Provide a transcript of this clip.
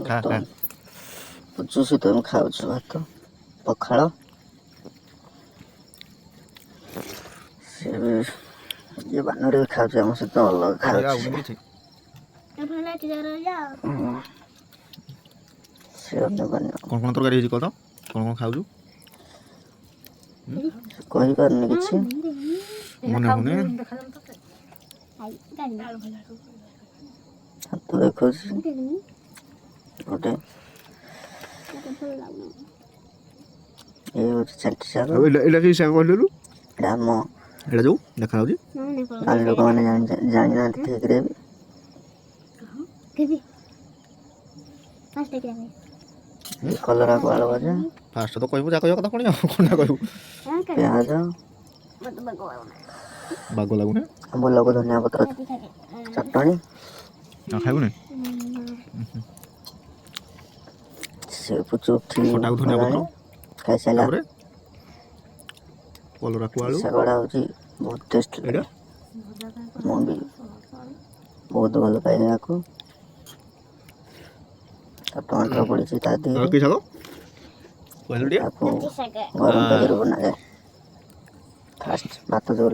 ଖା ଖା ପୁଚୁ ସହିତ ମୁଁ ଖାଉଛୁ ଭାତ ପଖାଳ। ସେ ବି ଇଏ ବାନରେ ବି ଖାଉଛି ଆମ ସହିତ ଅଲଗା ଖାଉଛି। ସେ ଅନ୍ୟ ବାନ୍ୟ କ'ଣ ତରକାରୀ ହେଇଛି କହ ତ? କ'ଣ ଖାଉଛୁ? କହିପାରୁନି କିଛି। ମନେ ହଉନି। ହାତ ଦେଖାଉଛି ଗୋଟେ ଏଇ ହେଉଛି ଚାଟି ଶାଗ। ଏଇଟା କି ଶାଗ କହିଲୁ? ଏଇଟା ଆମ ଏଇଟା ଯୋଉ ଦେଖାଯାଉଛି ଗାଁ ଲୋକମାନେ ଜାଣିନାହାନ୍ତି ଠିକରେ ବି। କଲରାକୁ ଆଳୁ ଭଜା, ଫାଷ୍ଟ ତ କହିବୁ ଯାହା କହିବା କଥା ପୁଣି ଆଉ କ'ଣଟା କହିବୁ? ପିଆଜ, ବାଗ ଲାଗୁନି। ଆମ୍ବୁଲକୁ ଧନିଆ ପତ୍ର ଚଟଣି। ଖାଇବୁନି? ସେ ପୁଚୁ ଉଠି ଖଟାକୁ ଧନିଆ ପତ୍ର ଗଲାଣି ଖାଇସାରିଲା। ତାପରେ କଲରାକୁ ଆଳୁ ଶାଗଟା ହେଉଛି ବହୁତ ଟେଷ୍ଟି ଏଇଟା ଲାଗେ। ମୁଁ ବି ବହୁତ ଭଲ ପାଏ ଏହାକୁ। ଟମାଟର ପଡ଼ିଛି ତା ଆଉ ଦେହରେ। କି ଶାଗ କହିଲୁ ଟିକେ? ତାକୁ ଗରମ ପାଗରେ ବନାଯାଏ। ଫାଷ୍ଟ ଭାତ ଯୋଉ